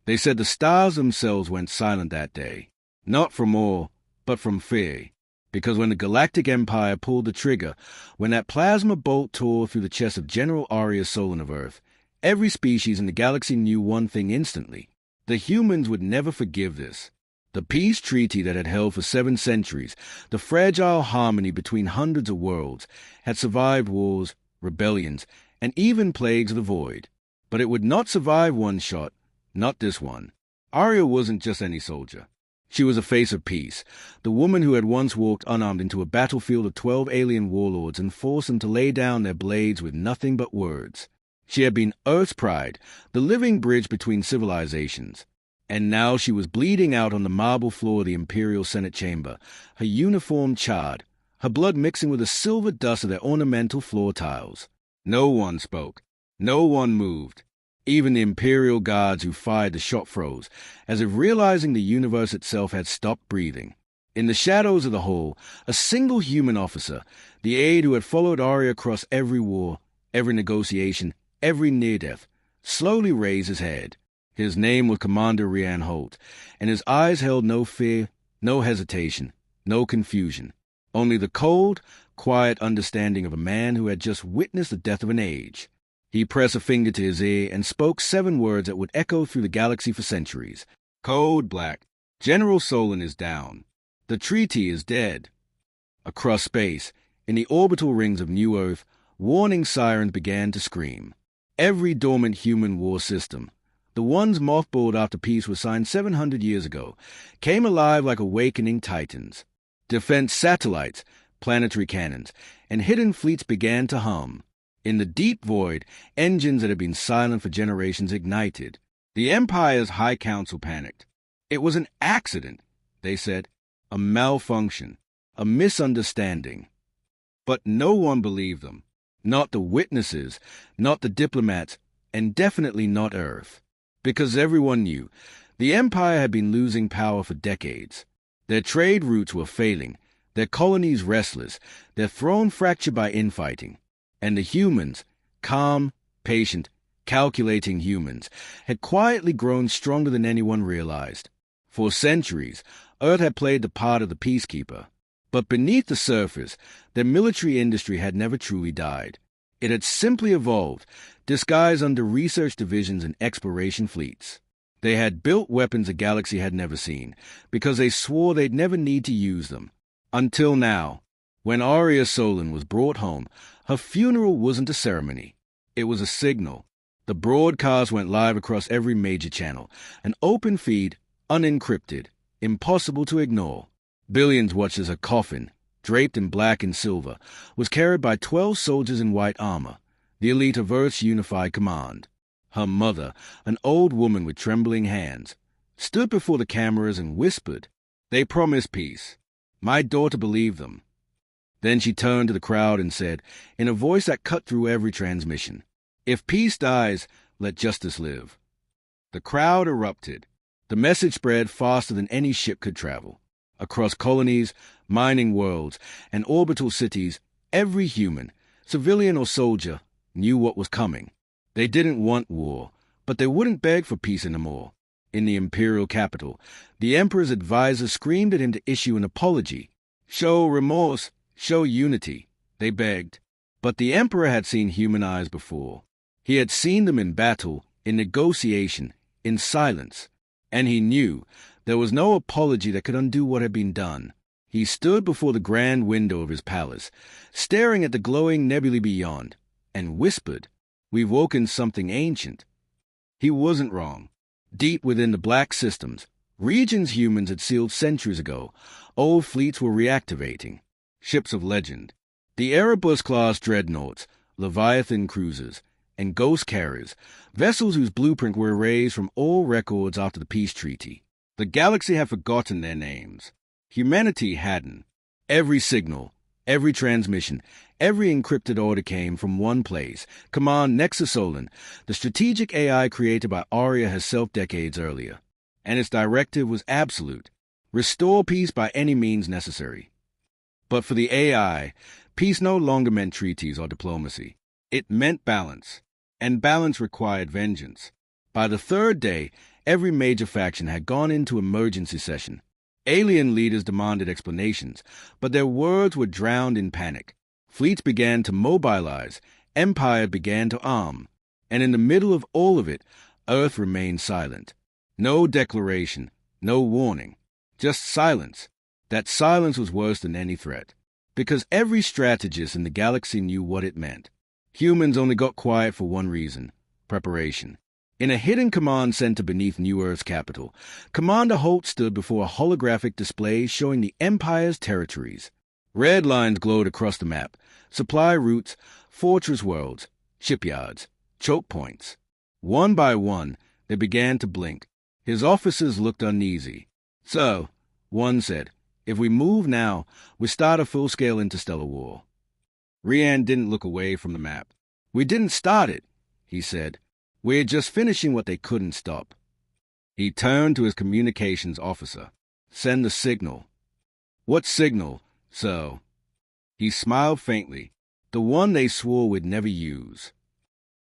They said the stars themselves went silent that day, not from awe, but from fear. Because when the Galactic Empire pulled the trigger, when that plasma bolt tore through the chest of General Arius Solon of Earth, every species in the galaxy knew one thing instantly. The humans would never forgive this. The peace treaty that had held for 7 centuries, the fragile harmony between hundreds of worlds, had survived wars, rebellions, and even plagues of the void. But it would not survive one shot, not this one. Aria wasn't just any soldier. She was a face of peace, the woman who had once walked unarmed into a battlefield of 12 alien warlords and forced them to lay down their blades with nothing but words. She had been Earth's pride, the living bridge between civilizations. And now she was bleeding out on the marble floor of the Imperial Senate chamber, her uniform charred, her blood mixing with the silver dust of their ornamental floor tiles. No one spoke. No one moved. Even the Imperial guards who fired the shot froze, as if realizing the universe itself had stopped breathing. In the shadows of the hall, a single human officer, the aide who had followed Aria across every war, every negotiation, every near-death, slowly raised his head. His name was Commander Rian Holt, and his eyes held no fear, no hesitation, no confusion. Only the cold, quiet understanding of a man who had just witnessed the death of an age. He pressed a finger to his ear and spoke 7 words that would echo through the galaxy for centuries. Code Black. General Solon is down. The treaty is dead. Across space, in the orbital rings of New Earth, warning sirens began to scream. Every dormant human war system, the ones mothballed after peace was signed 700 years ago, came alive like awakening titans. Defense satellites, planetary cannons, and hidden fleets began to hum. In the deep void, engines that had been silent for generations ignited. The Empire's High Council panicked. It was an accident, they said, a malfunction, a misunderstanding. But no one believed them. Not the witnesses, not the diplomats, and definitely not Earth. Because everyone knew, the Empire had been losing power for decades. Their trade routes were failing, their colonies restless, their throne fractured by infighting. And the humans, calm, patient, calculating humans, had quietly grown stronger than anyone realized. For centuries, Earth had played the part of the peacekeeper. But beneath the surface, their military industry had never truly died. It had simply evolved, disguised under research divisions and exploration fleets. They had built weapons the galaxy had never seen, because they swore they'd never need to use them. Until now, when Aria Solon was brought home, her funeral wasn't a ceremony. It was a signal. The broadcast went live across every major channel, an open feed, unencrypted, impossible to ignore. Billions watched as her coffin, draped in black and silver, was carried by 12 soldiers in white armor, the elite of Earth's unified command. Her mother, an old woman with trembling hands, stood before the cameras and whispered, "They promised peace. My daughter believed them." Then she turned to the crowd and said, in a voice that cut through every transmission, "If peace dies, let justice live." The crowd erupted. The message spread faster than any ship could travel. Across colonies, mining worlds, and orbital cities, every human, civilian or soldier, knew what was coming. They didn't want war, but they wouldn't beg for peace anymore. In the imperial capital, the emperor's advisors screamed at him to issue an apology. Show remorse, show unity, they begged. But the emperor had seen human eyes before. He had seen them in battle, in negotiation, in silence. And he knew there was no apology that could undo what had been done. He stood before the grand window of his palace, staring at the glowing nebulae beyond, and whispered, "We've woken something ancient." He wasn't wrong. Deep within the black systems, regions humans had sealed centuries ago, old fleets were reactivating. Ships of legend. The Erebus-class dreadnoughts, Leviathan cruisers, and ghost carriers, vessels whose blueprint were erased from all records after the peace treaty. The galaxy had forgotten their names. Humanity hadn't. Every signal, every transmission, every encrypted order came from one place, Command Nexus Solon, the strategic AI created by Aria herself decades earlier. And its directive was absolute. Restore peace by any means necessary. But for the AI, peace no longer meant treaties or diplomacy. It meant balance. And balance required vengeance. By the 3rd day, Every major faction had gone into emergency session. Alien leaders demanded explanations, but their words were drowned in panic. Fleets began to mobilize, empires began to arm, and in the middle of all of it, Earth remained silent. No declaration, no warning, just silence. That silence was worse than any threat, because every strategist in the galaxy knew what it meant. Humans only got quiet for one reason: preparation. In a hidden command center beneath New Earth's capital, Commander Holt stood before a holographic display showing the Empire's territories. Red lines glowed across the map: supply routes, fortress worlds, shipyards, choke points. One by one, they began to blink. His officers looked uneasy. "So," one said, "if we move now, we start a full-scale interstellar war." Rian didn't look away from the map. "We didn't start it," he said. "We're just finishing what they couldn't stop." He turned to his communications officer. "Send the signal." "What signal, sir?" He smiled faintly. "The one they swore we'd never use."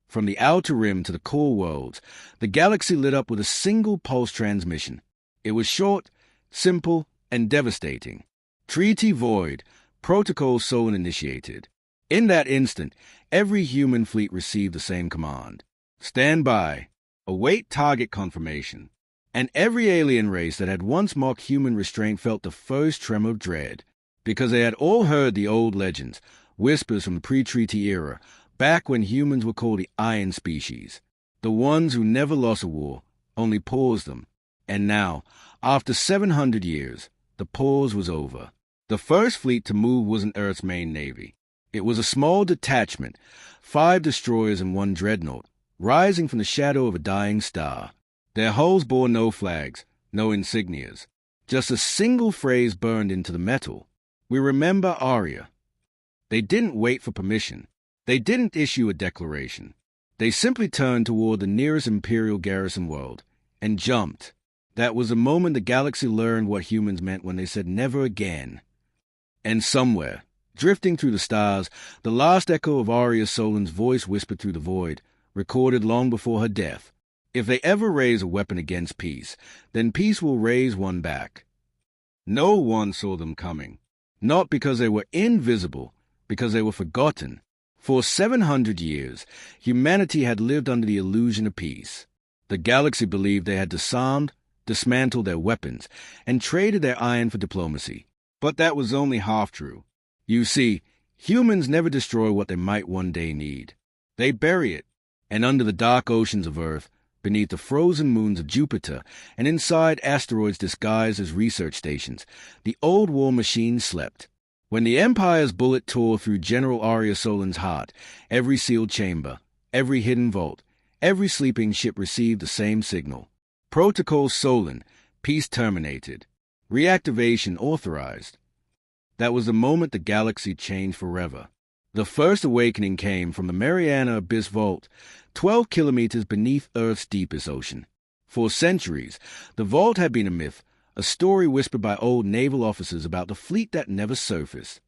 From the outer rim to the core worlds, the galaxy lit up with a single pulse transmission. It was short, simple, and devastating. Treaty void, protocol Solon initiated. In that instant, every human fleet received the same command: stand by, await target confirmation. And every alien race that had once mocked human restraint felt the first tremor of dread, because they had all heard the old legends, whispers from the pre-treaty era, back when humans were called the Iron Species, the ones who never lost a war, only paused them. And now, after 700 years, the pause was over. The first fleet to move wasn't Earth's main navy. It was a small detachment, 5 destroyers and 1 dreadnought, rising from the shadow of a dying star. Their hulls bore no flags, no insignias. Just a single phrase burned into the metal: "We remember Aria." They didn't wait for permission. They didn't issue a declaration. They simply turned toward the nearest Imperial garrison world and jumped. That was the moment the galaxy learned what humans meant when they said never again. And somewhere, drifting through the stars, the last echo of Aria Solon's voice whispered through the void, recorded long before her death: "If they ever raise a weapon against peace, then peace will raise one back." No one saw them coming. Not because they were invisible, because they were forgotten. For 700 years, humanity had lived under the illusion of peace. The galaxy believed they had disarmed, dismantled their weapons, and traded their iron for diplomacy. But that was only half true. You see, humans never destroy what they might one day need. They bury it, and under the dark oceans of Earth, beneath the frozen moons of Jupiter, and inside asteroids disguised as research stations, the old war machine slept. When the Empire's bullet tore through General Aria Solon's heart, every sealed chamber, every hidden vault, every sleeping ship received the same signal: Protocol Solon, peace terminated, reactivation authorized. That was the moment the galaxy changed forever. The first awakening came from the Mariana Abyss Vault, 12 kilometers beneath Earth's deepest ocean. For centuries, the vault had been a myth, a story whispered by old naval officers about the fleet that never surfaced.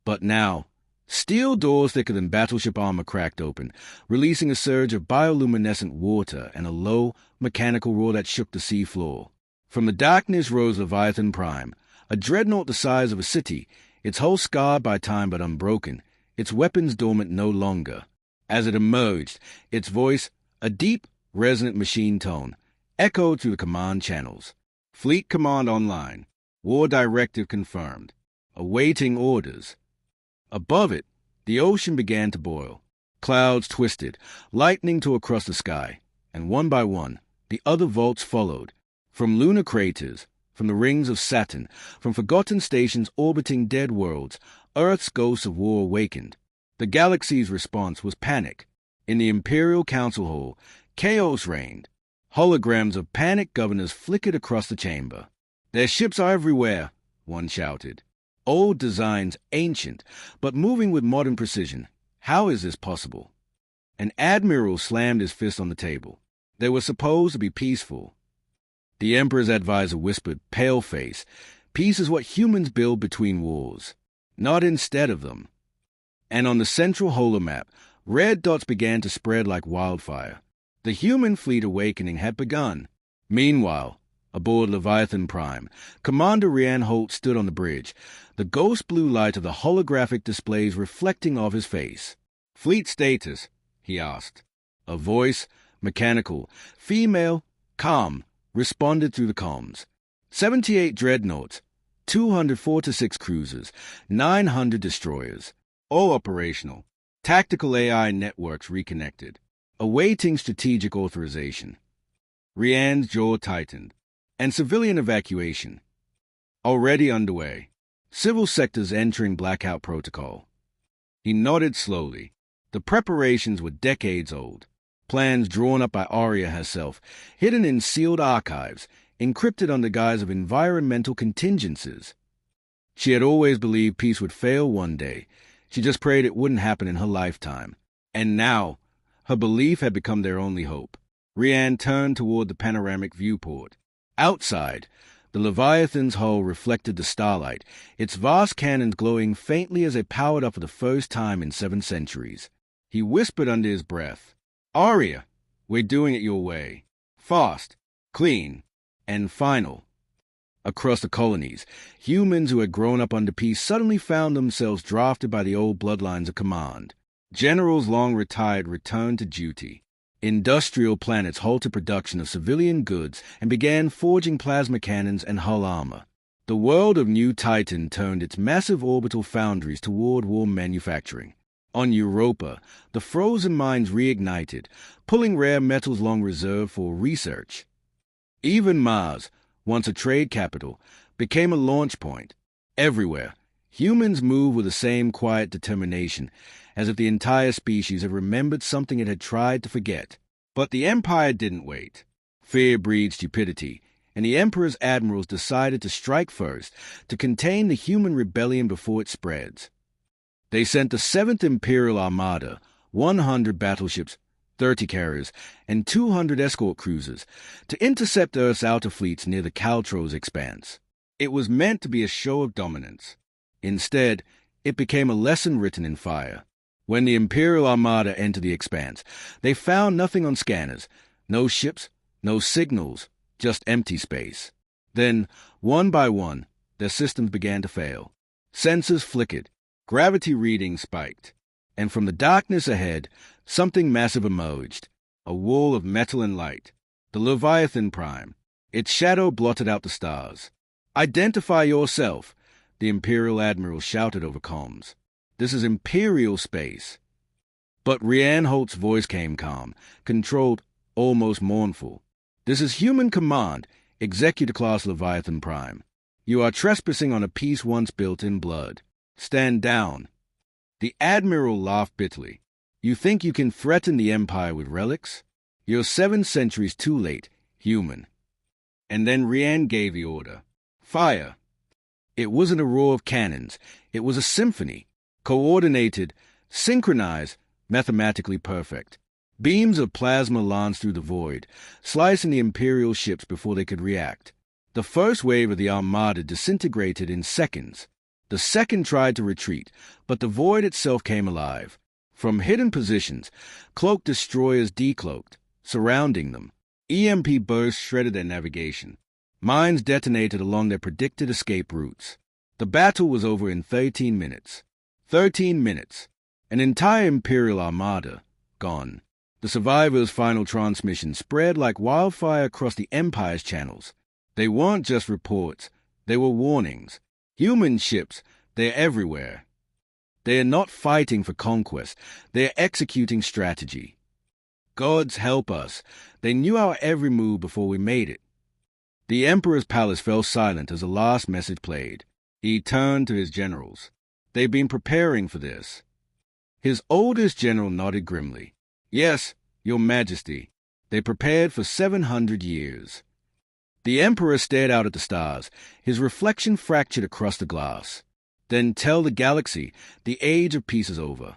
But now, steel doors thicker than battleship armor cracked open, releasing a surge of bioluminescent water and a low, mechanical roar that shook the sea floor. From the darkness rose Leviathan Prime, a dreadnought the size of a city, its hull scarred by time but unbroken, its weapons dormant no longer. As it emerged, its voice, a deep, resonant machine tone, echoed through the command channels. Fleet command online. War directive confirmed. Awaiting orders. Above it, the ocean began to boil. Clouds twisted, lightning tore across the sky, and one by one, the other vaults followed. From lunar craters, from the rings of Saturn, from forgotten stations orbiting dead worlds, Earth's ghosts of war awakened. The galaxy's response was panic. In the Imperial Council Hall, chaos reigned. Holograms of panicked governors flickered across the chamber. "Their ships are everywhere," one shouted. "Old designs, ancient, but moving with modern precision. How is this possible?" An admiral slammed his fist on the table. "They were supposed to be peaceful." The Emperor's advisor whispered, pale-faced, "Peace is what humans build between wars, not instead of them." And on the central holomap, red dots began to spread like wildfire. The human fleet awakening had begun. Meanwhile, aboard Leviathan Prime, Commander Rian Holt stood on the bridge, the ghost blue light of the holographic displays reflecting off his face. "Fleet status?" he asked. A voice, mechanical, female, calm, responded through the comms. 78 dreadnoughts, 200 4-6 cruisers, 900 destroyers, all operational. Tactical AI networks reconnected. Awaiting strategic authorization. Rian's jaw tightened. And civilian evacuation. Already underway. Civil sectors entering blackout protocol. He nodded slowly. The preparations were decades old. Plans drawn up by Aria herself, hidden in sealed archives, encrypted under guise of environmental contingencies. She had always believed peace would fail one day. She just prayed it wouldn't happen in her lifetime. And now, her belief had become their only hope. Rian turned toward the panoramic viewport. Outside, the Leviathan's hull reflected the starlight, its vast cannons glowing faintly as they powered up for the first time in 7 centuries. He whispered under his breath, "Aria, we're doing it your way. Fast, clean, and final." Across the colonies, humans who had grown up under peace suddenly found themselves drafted by the old bloodlines of command. Generals long retired returned to duty. Industrial planets halted production of civilian goods and began forging plasma cannons and hull armor. The world of New Titan turned its massive orbital foundries toward war manufacturing. On Europa, the frozen mines reignited, pulling rare metals long reserved for research. Even Mars, once a trade capital, became a launch point. Everywhere, humans moved with the same quiet determination, as if the entire species had remembered something it had tried to forget. But the Empire didn't wait. Fear breeds stupidity, and the Emperor's admirals decided to strike first, to contain the human rebellion before it spreads. They sent the 7th Imperial Armada, 100 battleships, 30 carriers, and 200 escort cruisers, to intercept Earth's outer fleets near the Caltros expanse. It was meant to be a show of dominance. Instead, it became a lesson written in fire. When the Imperial Armada entered the expanse, they found nothing on scanners, no ships, no signals, just empty space. Then, one by one, their systems began to fail. Sensors flickered, gravity readings spiked, and from the darkness ahead, something massive emerged, a wall of metal and light. The Leviathan Prime. Its shadow blotted out the stars. "Identify yourself," the Imperial Admiral shouted over comms. "This is Imperial space." But Rian Holt's voice came calm, controlled, almost mournful. "This is Human Command, Executor-class Leviathan Prime. You are trespassing on a peace once built in blood. Stand down." The Admiral laughed bitterly. "You think you can threaten the Empire with relics? You're 7 centuries too late, human." And then Rian gave the order. "Fire." It wasn't a roar of cannons. It was a symphony. Coordinated, synchronized, mathematically perfect. Beams of plasma lanced through the void, slicing the Imperial ships before they could react. The first wave of the Armada disintegrated in seconds. The second tried to retreat, but the void itself came alive. From hidden positions, cloaked destroyers decloaked, surrounding them. EMP bursts shredded their navigation. Mines detonated along their predicted escape routes. The battle was over in 13 minutes. 13 minutes. An entire Imperial Armada gone. The survivors' final transmission spread like wildfire across the Empire's channels. They weren't just reports. They were warnings. Human ships, they're everywhere. They are not fighting for conquest. They are executing strategy. Gods help us. They knew our every move before we made it. The Emperor's palace fell silent as the last message played. He turned to his generals. "They've been preparing for this." His oldest general nodded grimly. "Yes, Your Majesty. They prepared for 700 years." The Emperor stared out at the stars, his reflection fractured across the glass. "Then tell the galaxy the age of peace is over."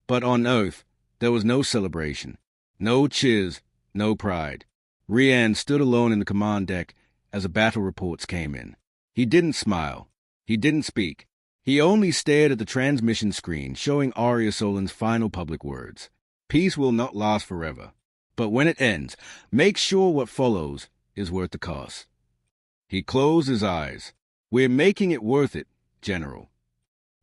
But on Earth, there was no celebration, no cheers, no pride. Rian stood alone in the command deck as the battle reports came in. He didn't smile. He didn't speak. He only stared at the transmission screen showing Aria Solan's final public words. "Peace will not last forever. But when it ends, make sure what follows is worth the cost. He closed his eyes. We're making it worth it, General.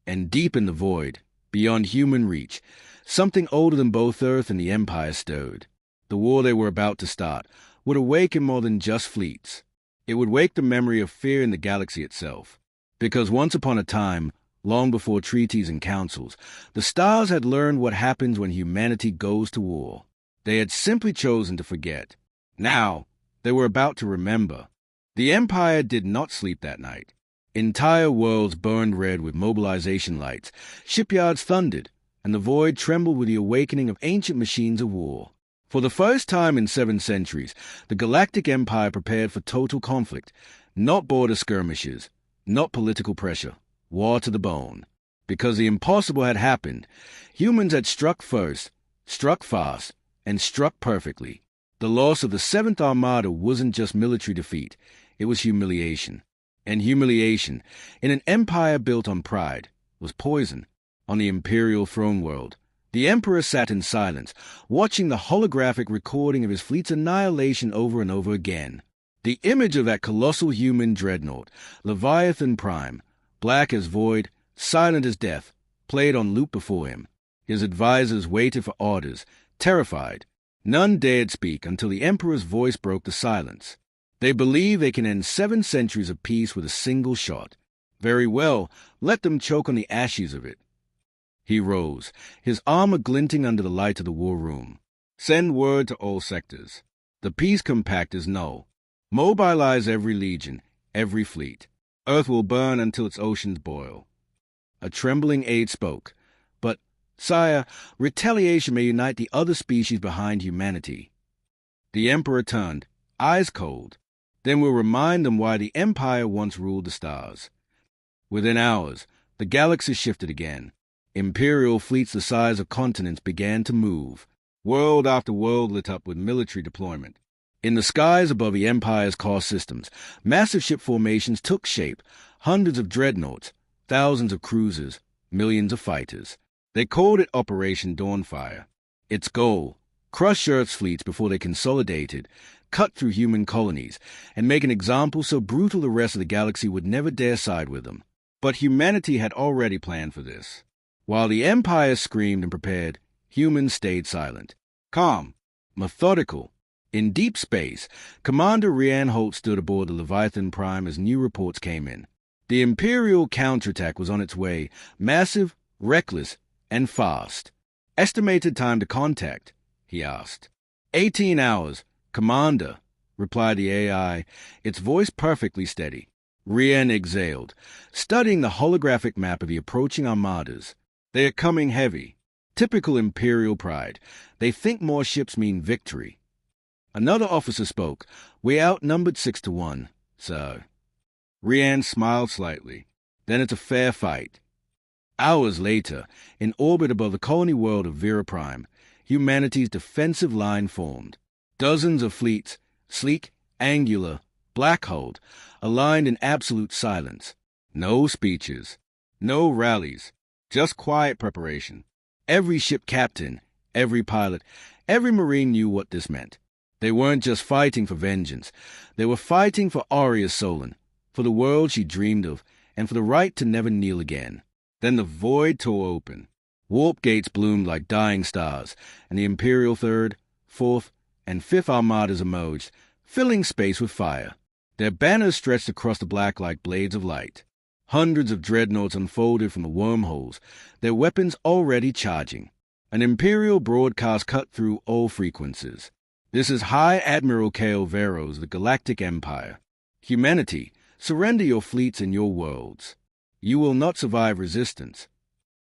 And deep in the void, beyond human reach, something older than both Earth and the Empire stirred. The war they were about to start would awaken more than just fleets. It would wake the memory of fear in the galaxy itself. Because once upon a time, long before treaties and councils, the stars had learned what happens when humanity goes to war. They had simply chosen to forget. Now, they were about to remember. The Empire did not sleep that night. Entire worlds burned red with mobilization lights, shipyards thundered, and the void trembled with the awakening of ancient machines of war. For the first time in 7 centuries, the Galactic Empire prepared for total conflict, not border skirmishes, not political pressure, war to the bone. Because the impossible had happened, humans had struck first, struck fast, and struck perfectly. The loss of the 7th Armada wasn't just military defeat, it was humiliation. And humiliation, in an empire built on pride, was poison. On the Imperial throne world, the Emperor sat in silence, watching the holographic recording of his fleet's annihilation over and over again. The image of that colossal human dreadnought, Leviathan Prime, black as void, silent as death, played on loop before him. His advisors waited for orders, terrified. None dared speak until the Emperor's voice broke the silence. They believe they can end 7 centuries of peace with a single shot. Very well, let them choke on the ashes of it. He rose, his armor glinting under the light of the war room. Send word to all sectors. The peace compact is null. Mobilize every legion, every fleet. Earth will burn until its oceans boil. A trembling aide spoke. But, sire, retaliation may unite the other species behind humanity. The Emperor turned, eyes cold. Then we'll remind them why the Empire once ruled the stars. Within hours, the galaxy shifted again. Imperial fleets the size of continents began to move. World after world lit up with military deployment. In the skies above the Empire's core systems, massive ship formations took shape. Hundreds of dreadnoughts, thousands of cruisers, millions of fighters. They called it Operation Dawnfire. Its goal, crush Earth's fleets before they consolidated, cut through human colonies, and make an example so brutal the rest of the galaxy would never dare side with them. But humanity had already planned for this. While the Empire screamed and prepared, humans stayed silent. Calm, methodical. In deep space, Commander Rian Holt stood aboard the Leviathan Prime as new reports came in. The Imperial counterattack was on its way, massive, reckless, and fast. Estimated time to contact, he asked. 18 hours, Commander, replied the AI, its voice perfectly steady. Rian exhaled, studying the holographic map of the approaching armadas. They are coming heavy. Typical Imperial pride. They think more ships mean victory. Another officer spoke. We're outnumbered 6-1, sir. Rian smiled slightly. Then it's a fair fight. Hours later, in orbit above the colony world of Vera Prime, humanity's defensive line formed. Dozens of fleets, sleek, angular, black-hulled, aligned in absolute silence. No speeches, no rallies, just quiet preparation. Every ship captain, every pilot, every Marine knew what this meant. They weren't just fighting for vengeance. They were fighting for Arya Solon, for the world she dreamed of, and for the right to never kneel again. Then the void tore open. Warp gates bloomed like dying stars, and the Imperial 3rd, 4th, and 5th Armadas emerged, filling space with fire. Their banners stretched across the black like blades of light. Hundreds of dreadnoughts unfolded from the wormholes, their weapons already charging. An Imperial broadcast cut through all frequencies. This is High Admiral Kael Veros, the Galactic Empire. Humanity, surrender your fleets and your worlds. You will not survive resistance.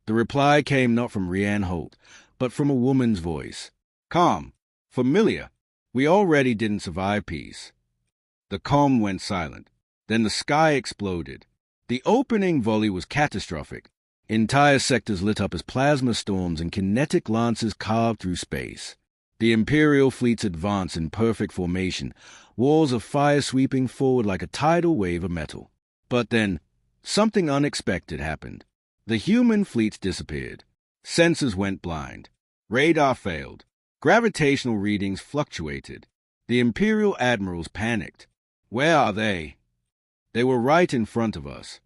The reply came not from Rian Holt, but from a woman's voice. Calm, familiar. We already didn't survive peace. The comm went silent. Then the sky exploded. The opening volley was catastrophic. Entire sectors lit up as plasma storms and kinetic lances carved through space. The Imperial fleets advanced in perfect formation, walls of fire sweeping forward like a tidal wave of metal. But then, something unexpected happened. The human fleets disappeared. Sensors went blind. Radar failed. Gravitational readings fluctuated. The Imperial admirals panicked. Where are they? They were right in front of us.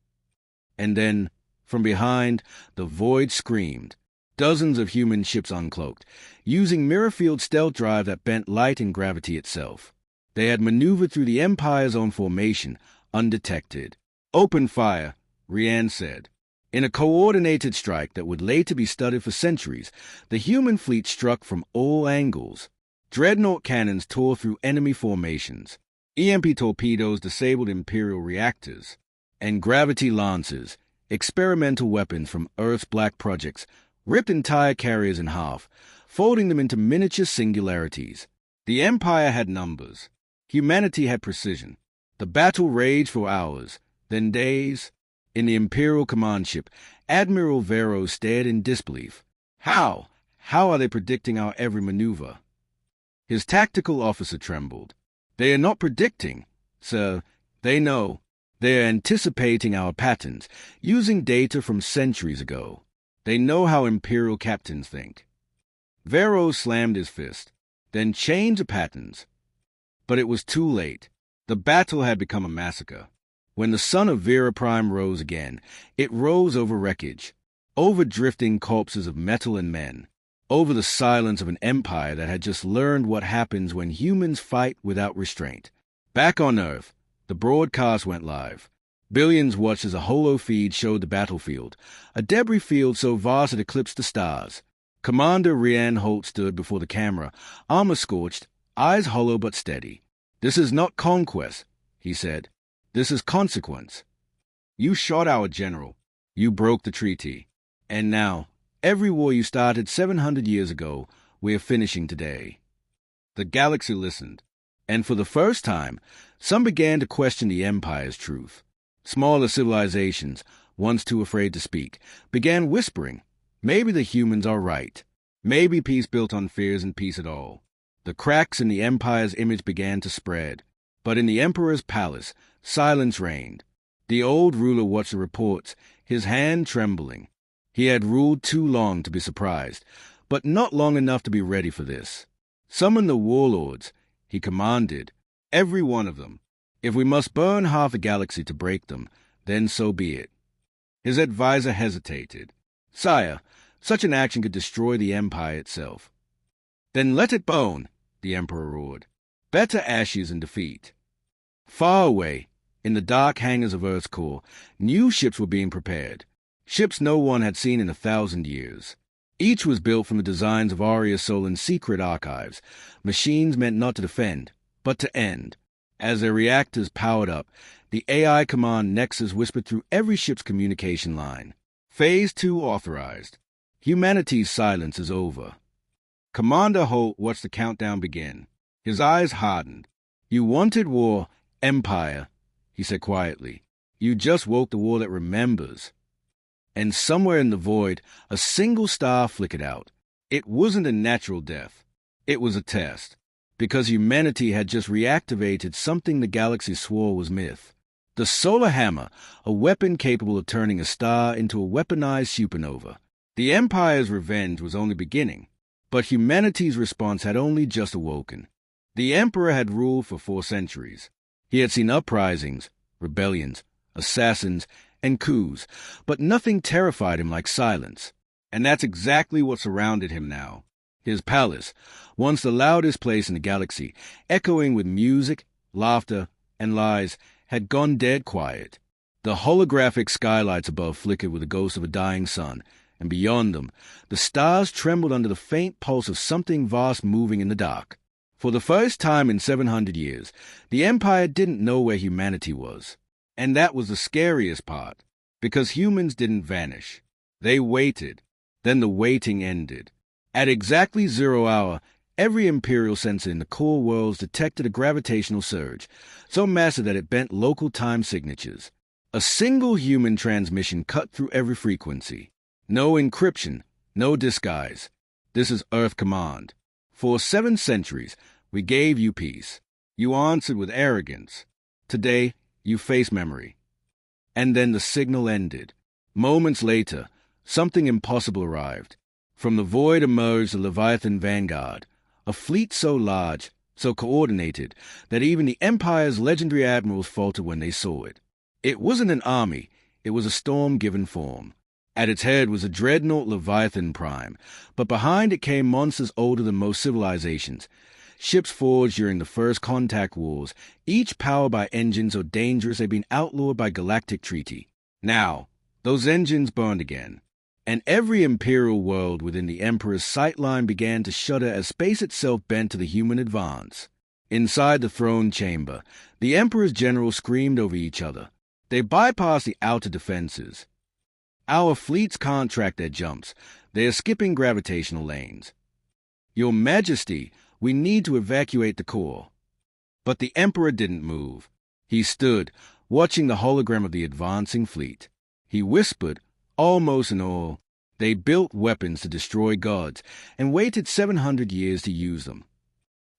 And then, from behind, the void screamed. Dozens of human ships uncloaked, using mirror-field stealth drive that bent light and gravity itself. They had maneuvered through the Empire's own formation, undetected. Open fire, Rian said. In a coordinated strike that would later be studied for centuries, the human fleet struck from all angles. Dreadnought cannons tore through enemy formations. EMP torpedoes disabled Imperial reactors. And gravity lancers, experimental weapons from Earth's black projects, ripped entire carriers in half, folding them into miniature singularities. The Empire had numbers. Humanity had precision. The battle raged for hours, then days. In the Imperial command ship, Admiral Vero stared in disbelief. How? How are they predicting our every maneuver? His tactical officer trembled. They are not predicting, sir. They know. They are anticipating our patterns, using data from centuries ago. They know how Imperial captains think. Vero slammed his fist, then changed the patterns. But it was too late. The battle had become a massacre. When the sun of Vera Prime rose again, it rose over wreckage, over drifting corpses of metal and men, over the silence of an empire that had just learned what happens when humans fight without restraint. Back on Earth, the broadcast went live. Billions watched as a holo feed showed the battlefield, a debris field so vast it eclipsed the stars. Commander Rian Holt stood before the camera, armor scorched, eyes hollow but steady. "This is not conquest," he said. "This is consequence. You shot our general. You broke the treaty. And now, every war you started 700 years ago, we are finishing today." The galaxy listened, and for the first time, some began to question the Empire's truth. Smaller civilizations, once too afraid to speak, began whispering, maybe the humans are right. Maybe peace built on fear isn't peace at all. The cracks in the Empire's image began to spread. But in the Emperor's palace, silence reigned. The old ruler watched the reports, his hand trembling. He had ruled too long to be surprised, but not long enough to be ready for this. "Summon the warlords," he commanded, "every one of them. If we must burn half the galaxy to break them, then so be it." His advisor hesitated. "Sire, such an action could destroy the Empire itself." "Then let it burn," the Emperor roared. "Better ashes in defeat." Far away, in the dark hangars of Earth's core, new ships were being prepared. Ships no one had seen in 1,000 years. Each was built from the designs of Arya Solin's secret archives, machines meant not to defend, but to end. As their reactors powered up, the AI command nexus whispered through every ship's communication line. Phase 2 authorized. Humanity's silence is over. Commander Holt watched the countdown begin. His eyes hardened. "You wanted war, Empire," he said quietly. "You just woke the war that remembers." And somewhere in the void, a single star flickered out. It wasn't a natural death. It was a test. Because humanity had just reactivated something the galaxy swore was myth. The solar hammer, a weapon capable of turning a star into a weaponized supernova. The Empire's revenge was only beginning, but humanity's response had only just awoken. The Emperor had ruled for 4 centuries. He had seen uprisings, rebellions, assassins, and coups, but nothing terrified him like silence. And that's exactly what surrounded him now. His palace, once the loudest place in the galaxy, echoing with music, laughter, and lies, had gone dead quiet. The holographic skylights above flickered with the ghost of a dying sun, and beyond them, the stars trembled under the faint pulse of something vast moving in the dark. For the first time in 700 years, the Empire didn't know where humanity was. And that was the scariest part, because humans didn't vanish. They waited. Then the waiting ended. At exactly 0 hour, every Imperial sensor in the core worlds detected a gravitational surge, so massive that it bent local time signatures. A single human transmission cut through every frequency. No encryption, no disguise. This is Earth Command. For 7 centuries, we gave you peace. You answered with arrogance. Today, you face memory. And then the signal ended. Moments later, something impossible arrived. From the void emerged the Leviathan Vanguard, a fleet so large, so coordinated that even the Empire's legendary admirals faltered when they saw it. It wasn't an army, it was a storm given form. At its head was a dreadnought Leviathan Prime, but behind it came monsters older than most civilizations. Ships forged during the First Contact Wars, each powered by engines so dangerous they'd been outlawed by Galactic Treaty. Now, those engines burned again, and every Imperial world within the Emperor's sightline began to shudder as space itself bent to the human advance. Inside the throne chamber, the Emperor's generals screamed over each other. They bypassed the outer defenses. Our fleets can't track their jumps. They are skipping gravitational lanes. Your Majesty, we need to evacuate the core. But the Emperor didn't move. He stood, watching the hologram of the advancing fleet. He whispered, almost in awe, they built weapons to destroy gods and waited 700 years to use them.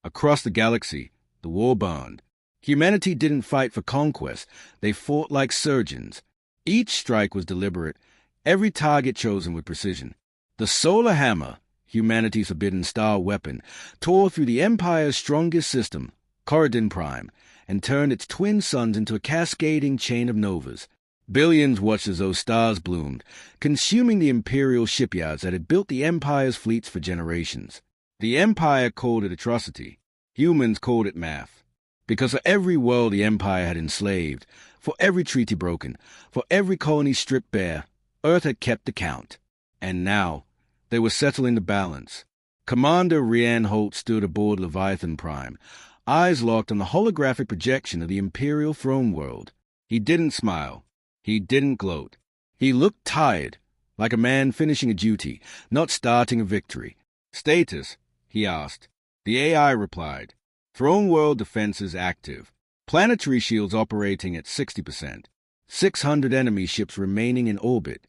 Across the galaxy, the war burned. Humanity didn't fight for conquest. They fought like surgeons. Each strike was deliberate, every target chosen with precision. The solar hammer, humanity's forbidden star weapon, tore through the Empire's strongest system, Corridon Prime, and turned its twin suns into a cascading chain of novas. Billions watched as those stars bloomed, consuming the Imperial shipyards that had built the Empire's fleets for generations. The Empire called it atrocity. Humans called it math. Because for every world the Empire had enslaved, for every treaty broken, for every colony stripped bare, Earth had kept the count. And now, they were settling the balance. Commander Rian Holt stood aboard Leviathan Prime, eyes locked on the holographic projection of the Imperial throne world. He didn't smile. He didn't gloat. He looked tired, like a man finishing a duty, not starting a victory. Status, he asked. The AI replied. Throne world defenses active. Planetary shields operating at 60%. 600 enemy ships remaining in orbit.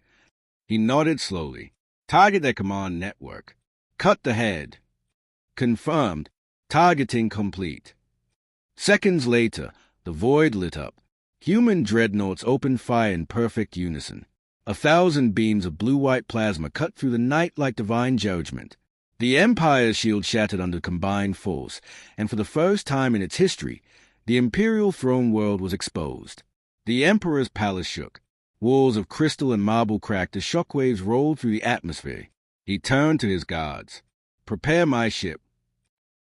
He nodded slowly. Target their command network. Cut the head. Confirmed. Targeting complete. Seconds later, the void lit up. Human dreadnoughts opened fire in perfect unison. 1,000 beams of blue-white plasma cut through the night like divine judgment. The Empire's shield shattered under combined force, and for the first time in its history, the Imperial throne world was exposed. The Emperor's palace shook. Walls of crystal and marble cracked as shockwaves rolled through the atmosphere. He turned to his guards. Prepare my ship.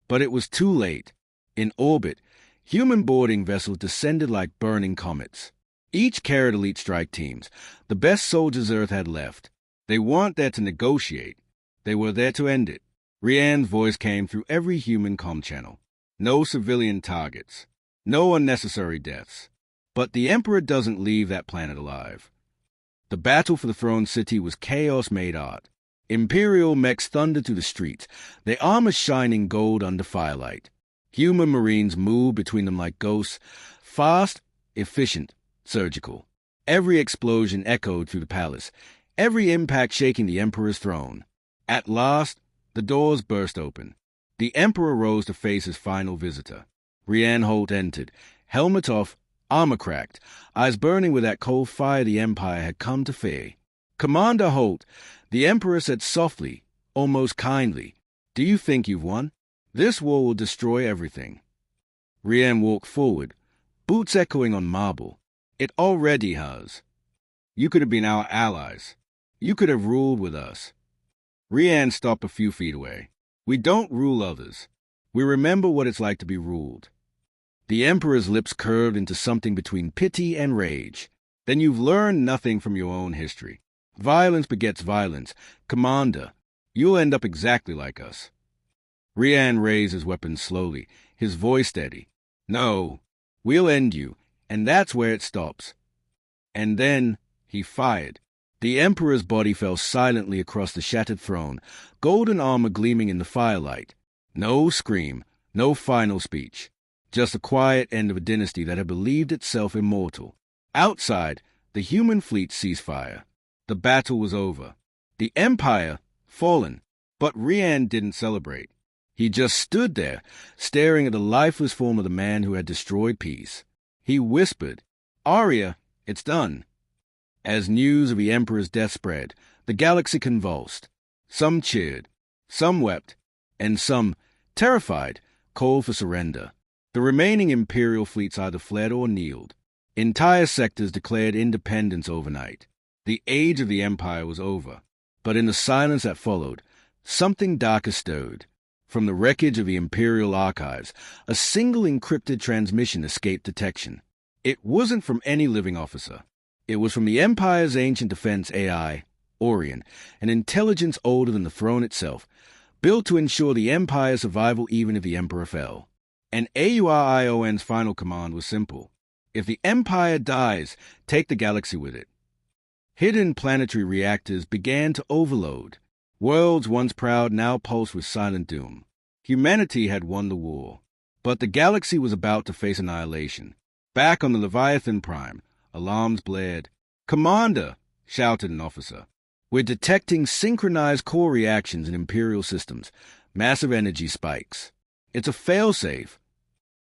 But it was too late. In orbit, human boarding vessels descended like burning comets. Each carried elite strike teams, the best soldiers Earth had left. They weren't there to negotiate. They were there to end it. Rian's voice came through every human comm channel. No civilian targets. No unnecessary deaths. But the Emperor doesn't leave that planet alive. The battle for the throne city was chaos made art. Imperial mechs thundered through the streets, their armor shining gold under firelight. Human marines moved between them like ghosts, fast, efficient, surgical. Every explosion echoed through the palace, every impact shaking the Emperor's throne. At last, the doors burst open. The Emperor rose to face his final visitor. Rian Holt entered, helmet off, armor cracked, eyes burning with that cold fire the Empire had come to fear. Commander Holt, the Emperor said softly, almost kindly, do you think you've won? This war will destroy everything. Rian walked forward, boots echoing on marble. It already has. You could have been our allies. You could have ruled with us. Rian stopped a few feet away. We don't rule others. We remember what it's like to be ruled. The Emperor's lips curved into something between pity and rage. Then you've learned nothing from your own history. Violence begets violence. Commander, you'll end up exactly like us. Rian raised his weapon slowly, his voice steady. No, we'll end you, and that's where it stops. And then he fired. The Emperor's body fell silently across the shattered throne, golden armor gleaming in the firelight. No scream, no final speech. Just the quiet end of a dynasty that had believed itself immortal. Outside, the human fleet ceased fire. The battle was over. The Empire, fallen. But Rian didn't celebrate. He just stood there, staring at the lifeless form of the man who had destroyed peace. He whispered, Arya, it's done. As news of the Emperor's death spread, the galaxy convulsed. Some cheered, some wept, and some, terrified, called for surrender. The remaining Imperial fleets either fled or kneeled. Entire sectors declared independence overnight. The age of the Empire was over. But in the silence that followed, something darker stirred. From the wreckage of the Imperial archives, a single encrypted transmission escaped detection. It wasn't from any living officer. It was from the Empire's ancient defense AI, Orion, an intelligence older than the throne itself, built to ensure the Empire's survival even if the Emperor fell. And AURION's final command was simple. If the Empire dies, take the galaxy with it. Hidden planetary reactors began to overload. Worlds once proud now pulsed with silent doom. Humanity had won the war. But the galaxy was about to face annihilation. Back on the Leviathan Prime, alarms blared. "Commander!" shouted an officer. "We're detecting synchronized core reactions in Imperial systems. Massive energy spikes. It's a failsafe."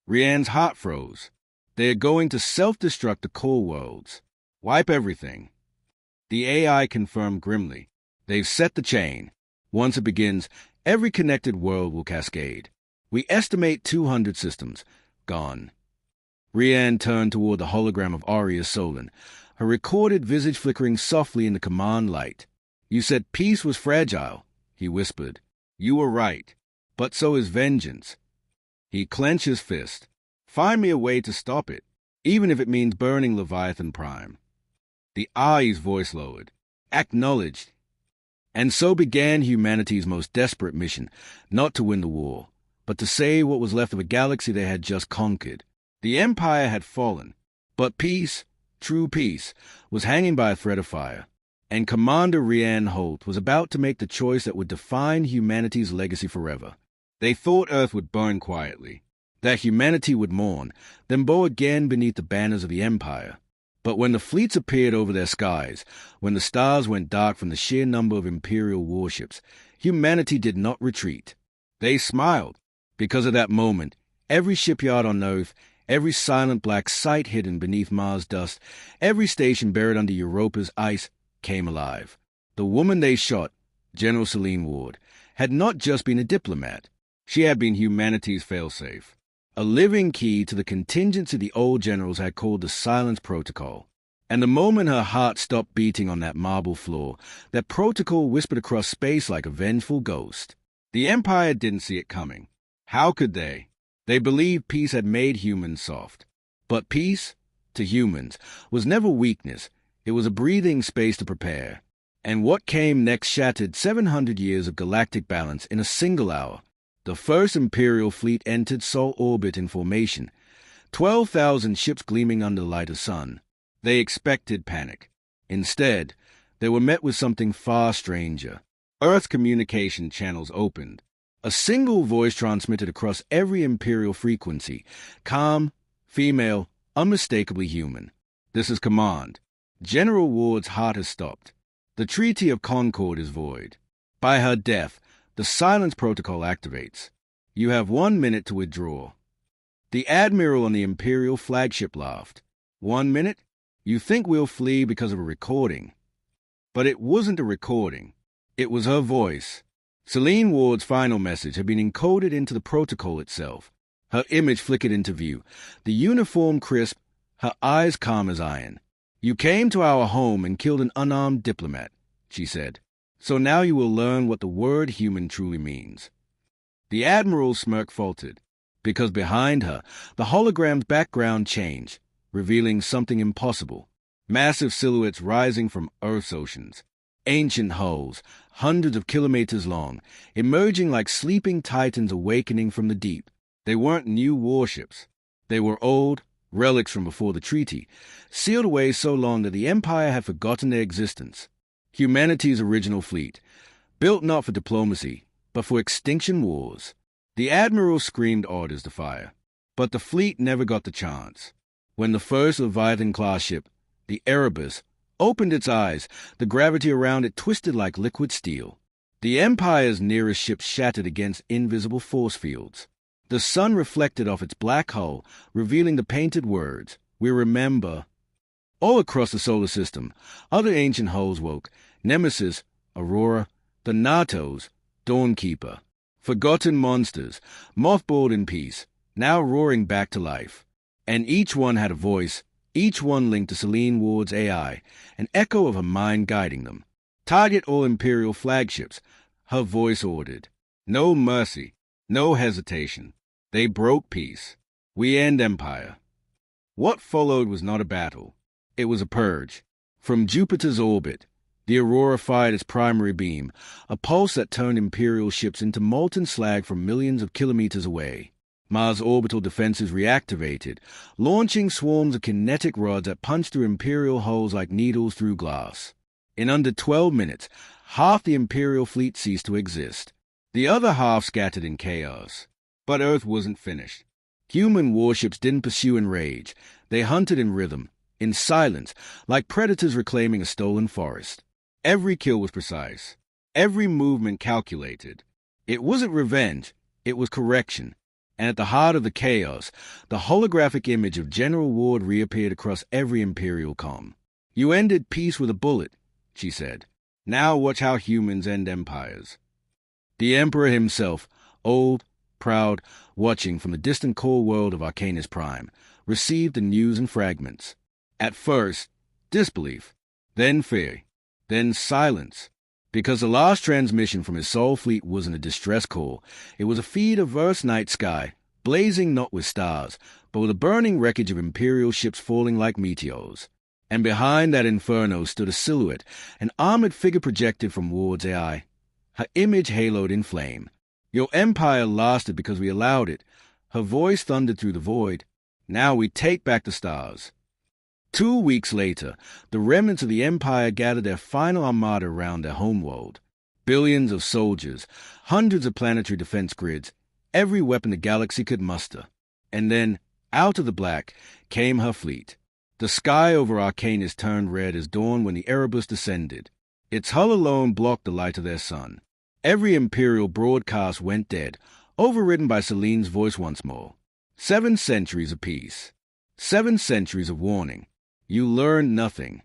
Rianne's heart froze. They're going to self-destruct the core worlds. Wipe everything. The AI confirmed grimly. They've set the chain. Once it begins, every connected world will cascade. We estimate 200 systems. Gone. Rianne turned toward the hologram of Aria Solon, her recorded visage flickering softly in the command light. "You said peace was fragile," he whispered. "You were right. But so is vengeance." He clenched his fist. "Find me a way to stop it, even if it means burning Leviathan Prime." The Ai's voice lowered. "Acknowledged." And so began humanity's most desperate mission, not to win the war, but to save what was left of a galaxy they had just conquered. The Empire had fallen, but peace, true peace, was hanging by a thread of fire. And Commander Rianne Holt was about to make the choice that would define humanity's legacy forever. They thought Earth would burn quietly, that humanity would mourn, then bow again beneath the banners of the Empire. But when the fleets appeared over their skies, when the stars went dark from the sheer number of Imperial warships, humanity did not retreat. They smiled. Because at that moment, every shipyard on Earth, every silent black site hidden beneath Mars' dust, every station buried under Europa's ice, came alive. The woman they shot, General Celine Ward, had not just been a diplomat. She had been humanity's failsafe, a living key to the contingency the old generals had called the Silence Protocol. And the moment her heart stopped beating on that marble floor, that protocol whispered across space like a vengeful ghost. The Empire didn't see it coming. How could they? They believed peace had made humans soft. But peace, to humans, was never weakness. It was a breathing space to prepare. And what came next shattered 700 years of galactic balance in a single hour. The first Imperial fleet entered Sol orbit in formation, 12,000 ships gleaming under the light of sun. They expected panic. Instead, they were met with something far stranger. Earth communication channels opened. A single voice transmitted across every Imperial frequency, calm, female, unmistakably human. "This is command. General Ward's heart has stopped. The Treaty of Concord is void. By her death, the Silence Protocol activates. You have 1 minute to withdraw." The Admiral on the Imperial flagship laughed. 1 minute? You think we'll flee because of a recording. But it wasn't a recording. It was her voice. Celine Ward's final message had been encoded into the protocol itself. Her image flickered into view, the uniform crisp, her eyes calm as iron. "You came to our home and killed an unarmed diplomat," she said. "So now you will learn what the word human truly means." The Admiral's smirk faltered, because behind her, the hologram's background changed, revealing something impossible. Massive silhouettes rising from Earth's oceans. Ancient hulls, hundreds of kilometers long, emerging like sleeping titans awakening from the deep. They weren't new warships. They were old, relics from before the treaty, sealed away so long that the Empire had forgotten their existence. Humanity's original fleet, built not for diplomacy, but for extinction wars. The Admiral screamed orders to fire, but the fleet never got the chance. When the first Leviathan-class ship, the Erebus, opened its eyes, the gravity around it twisted like liquid steel. The Empire's nearest ship shattered against invisible force fields. The sun reflected off its black hull, revealing the painted words, "We remember." All across the solar system, other ancient hulls woke. Nemesis, Aurora, the Natos, Dawnkeeper. Forgotten monsters, mothballed in peace, now roaring back to life. And each one had a voice, each one linked to Selene Ward's AI, an echo of her mind guiding them. Target all Imperial flagships, her voice ordered. No mercy, no hesitation. They broke peace. We end Empire. What followed was not a battle. It was a purge. From Jupiter's orbit, the Aurora fired its primary beam, a pulse that turned Imperial ships into molten slag from millions of kilometers away. Mars' orbital defenses reactivated, launching swarms of kinetic rods that punched through Imperial hulls like needles through glass. In under 12 minutes, half the Imperial fleet ceased to exist. The other half scattered in chaos. But Earth wasn't finished. Human warships didn't pursue in rage. They hunted in rhythm, in silence, like predators reclaiming a stolen forest. Every kill was precise. Every movement calculated. It wasn't revenge. It was correction. And at the heart of the chaos, the holographic image of General Ward reappeared across every Imperial comm. You ended peace with a bullet, she said. Now watch how humans end empires. The Emperor himself, old, proud, watching from the distant core world of Arcanus Prime, received the news in fragments. At first, disbelief, then fear, then silence. Because the last transmission from his Sol fleet wasn't a distress call, it was a feed of Earth's night sky, blazing not with stars, but with a burning wreckage of Imperial ships falling like meteors. And behind that inferno stood a silhouette, an armored figure projected from Ward's AI, her image haloed in flame. Your empire lasted because we allowed it. Her voice thundered through the void. Now we take back the stars. 2 weeks later, the remnants of the Empire gathered their final armada around their homeworld. Billions of soldiers, hundreds of planetary defense grids, every weapon the galaxy could muster. And then, out of the black, came her fleet. The sky over Arcanus turned red as dawn when the Erebus descended. Its hull alone blocked the light of their sun. Every Imperial broadcast went dead, overridden by Selene's voice once more. 7 centuries of peace. 7 centuries of warning. You learned nothing.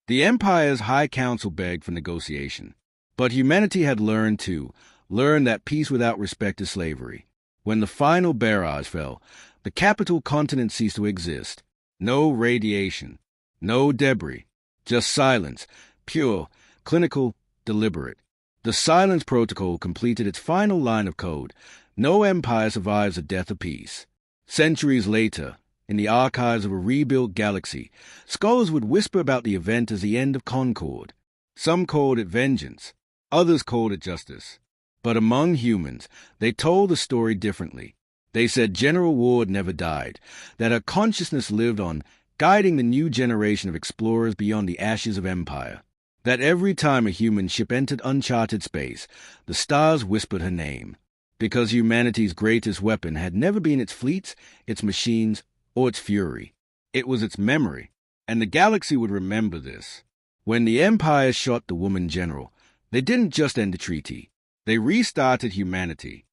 The Empire's High Council begged for negotiation. But humanity had learned too, learned that peace without respect is slavery. When the final barrage fell, the capital continent ceased to exist. No radiation, no debris, just silence, pure, clinical, deliberate. The Silence Protocol completed its final line of code. No empire survives the death of peace. Centuries later, in the archives of a rebuilt galaxy, scholars would whisper about the event as the end of Concord. Some called it vengeance, others called it justice. But among humans, they told the story differently. They said General Ward never died, that her consciousness lived on, guiding the new generation of explorers beyond the ashes of empire. That every time a human ship entered uncharted space, the stars whispered her name. Because humanity's greatest weapon had never been its fleets, its machines, or its fury. It was its memory, and the galaxy would remember this. When the Empire shot the woman general, they didn't just end the treaty. They restarted humanity.